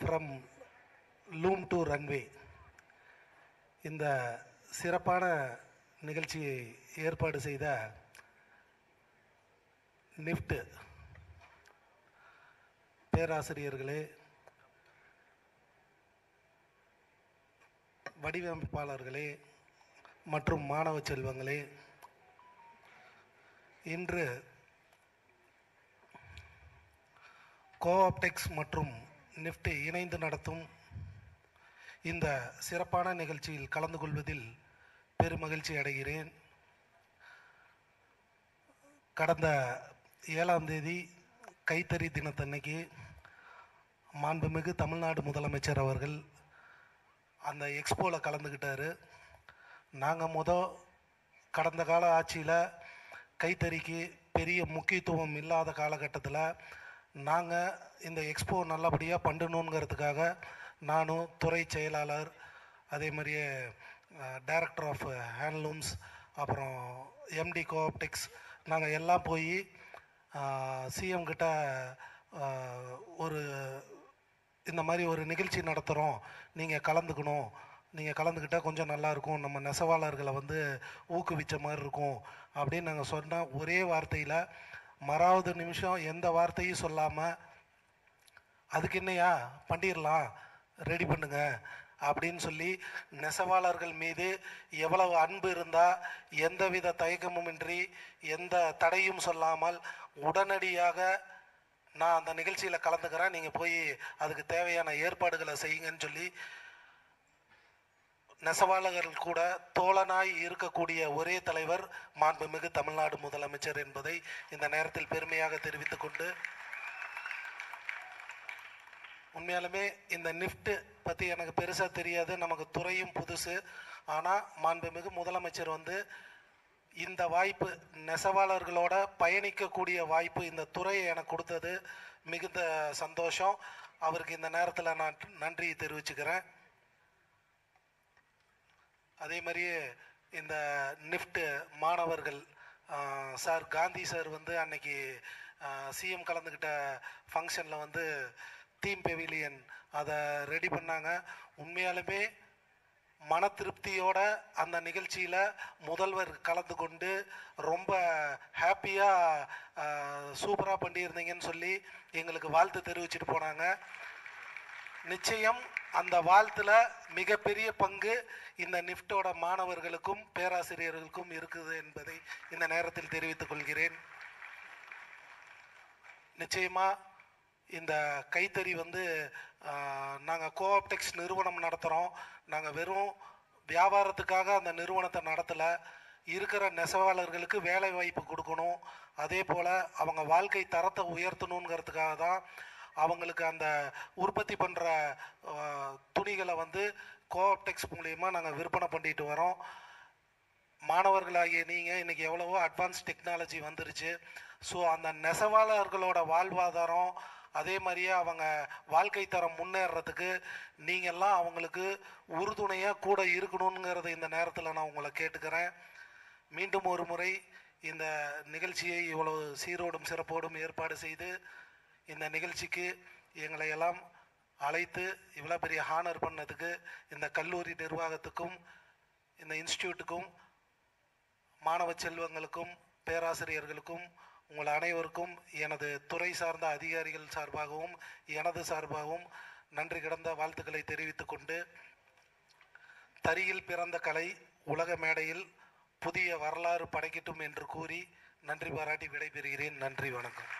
From loom to runway இந்த சிறப்பான நிகழ்ச்சியை ஏற்பாடு செய்த நிஃப்ட் பேராசிரியர்களே, வடிவமைப்பாளர்களே மற்றும் மாணவ செல்வங்களே, இன்று கோஆப்டெக்ஸ் மற்றும் நிஃப்ட் இணைந்து நடத்தும் இந்த சிறப்பான நிகழ்ச்சியில் கலந்து கொள்வதில் பெருமகிழ்ச்சி அடைகிறேன். கடந்த 7ஆம் தேதி கைத்தறி தினத்தன்னைக்கு மாண்புமிகு தமிழ்நாடு முதலமைச்சர் அவர்கள் அந்த எக்ஸ்போவில் கலந்துக்கிட்டார். நாங்கள் கடந்த கால ஆட்சியில் கைத்தறிக்கு பெரிய முக்கியத்துவம் இல்லாத காலகட்டத்தில் நாங்கள் இந்த எக்ஸ்போ நல்லபடியாக பண்ணணுங்கிறதுக்காக நானும் துறை செயலாளர், அதே மாதிரியே டைரக்டர் ஆஃப் ஹேண்ட்லூம்ஸ், அப்புறம் எம்டி கோஆப்டெக்ஸ், நாங்கள் எல்லாம் போய் சிஎம் கிட்ட இந்த மாதிரி ஒரு நிகழ்ச்சி நடத்துகிறோம், நீங்கள் கலந்துக்கணும், நீங்கள் கலந்துக்கிட்டால் கொஞ்சம் நல்லாயிருக்கும், நம்ம நெசவாளர்களை ஊக்குவிச்ச மாதிரி இருக்கும் அப்படின்னு நாங்கள் சொன்னால் ஒரே வார்த்தையில் மறாவது நிமிஷம் எந்த வார்த்தையும் சொல்லாமல் அதுக்கு என்னையா பண்ணிடலாம், ரெடி பண்ணுங்க அப்படின்னு சொல்லி நெசவாளர்கள் மீது எவ்வளவு அன்பு இருந்தால் எந்தவித தயக்கமுமின்றி எந்த தடையும் சொல்லாமல் உடனடியாக நான் அந்த நிகழ்ச்சியில் கலந்துக்கிறேன், நீங்கள் போய் அதுக்கு தேவையான ஏற்பாடுகளை செய்யுங்கன்னு சொல்லி நெசவாளர்கள் கூட தோழனாய் இருக்கக்கூடிய ஒரே தலைவர் மாண்புமிகு தமிழ்நாடு முதலமைச்சர் என்பதை இந்த நேரத்தில் பெருமையாக தெரிவித்துக் கொண்டு, உண்மையாலுமே இந்த நிஃப்ட் பற்றி எனக்கு பெருசாக தெரியாது, நமக்கு துறையும் புதுசு. ஆனால் மாண்புமிகு முதலமைச்சர் இந்த வாய்ப்பு, நெசவாளர்களோட பயணிக்கக்கூடிய வாய்ப்பு இந்த துறையை எனக்கு கொடுத்தது மிகுந்த சந்தோஷம். அவருக்கு இந்த நேரத்தில் நான் நன்றி தெரிவிச்சுக்கிறேன். அதே மாதிரியே இந்த நிஃப்ட் மாணவர்கள் சார் காந்தி சார் அன்னைக்கு சிஎம் கலந்துக்கிட்ட ஃபங்க்ஷனில் தீம் பெவிலியன் அதை ரெடி பண்ணாங்க. உண்மையாலுமே மன திருப்தியோட அந்த நிகழ்ச்சியில் முதல்வர் கலந்து கொண்டு ரொம்ப ஹாப்பியாக சூப்பராக பண்ணியிருந்தீங்கன்னு சொல்லி எங்களுக்கு வாழ்த்து தெரிவிச்சுட்டு போனாங்க. நிச்சயம் அந்த வாழ்த்துல மிகப்பெரிய பங்கு இந்த நிஃப்டோட மாணவர்களுக்கும் பேராசிரியர்களுக்கும் இருக்குது என்பதை இந்த நேரத்தில் தெரிவித்துக் கொள்கிறேன். நிச்சயமா இந்த கைத்தறி நாங்கள் கோஆப்டெக்ஸ் நிறுவனம் நடத்துகிறோம். நாங்கள் வெறும் வியாபாரத்துக்காக அந்த நிறுவனத்தை நடத்தலை, இருக்கிற நெசவாளர்களுக்கு வேலை வாய்ப்பு கொடுக்கணும், அதே போல் அவங்க வாழ்க்கை தரத்தை உயர்த்தணுங்கிறதுக்காக தான் அவங்களுக்கு அந்த உற்பத்தி பண்ணுற துணிகளை கோஆப்டெக்ஸ் மூலிமா நாங்கள் விற்பனை பண்ணிட்டு வரோம். மாணவர்களாகிய நீங்கள் இன்றைக்கி எவ்வளவோ அட்வான்ஸ் டெக்னாலஜி வந்துருச்சு. ஸோ அந்த நெசவாளர்களோட வாழ்வாதாரம், அதே மாதிரியே அவங்க வாழ்க்கை தரம் முன்னேறதுக்கு நீங்கள்லாம் அவங்களுக்கு உறுதுணையாக கூட இருக்கணுங்கிறத இந்த நேரத்தில் நான் உங்களை கேட்டுக்கிறேன். மீண்டும் ஒரு முறை இந்த நிகழ்ச்சியை இவ்வளவு சீரோடும் சிறப்போடும் ஏற்பாடு செய்து இந்த நிகழ்ச்சிக்கு எங்களை எல்லாம் அழைத்து இவ்வளோ பெரிய ஹானர் பண்ணதுக்கு இந்த கல்லூரி நிர்வாகத்துக்கும் இந்த இன்ஸ்டியூட்டுக்கும் மாணவ செல்வங்களுக்கும் பேராசிரியர்களுக்கும் உங்கள் அனைவருக்கும் எனது துறை சார்ந்த அதிகாரிகள் சார்பாகவும் எனது சார்பாகவும் நன்றி கிடந்த வாழ்த்துக்களை தெரிவித்துக் கொண்டு, தறியில் பிறந்த கலை உலக மேடையில் புதிய வரலாறு படைக்கட்டும் என்று கூறி நன்றி பாராட்டி விடைபெறுகிறேன். நன்றி, வணக்கம்.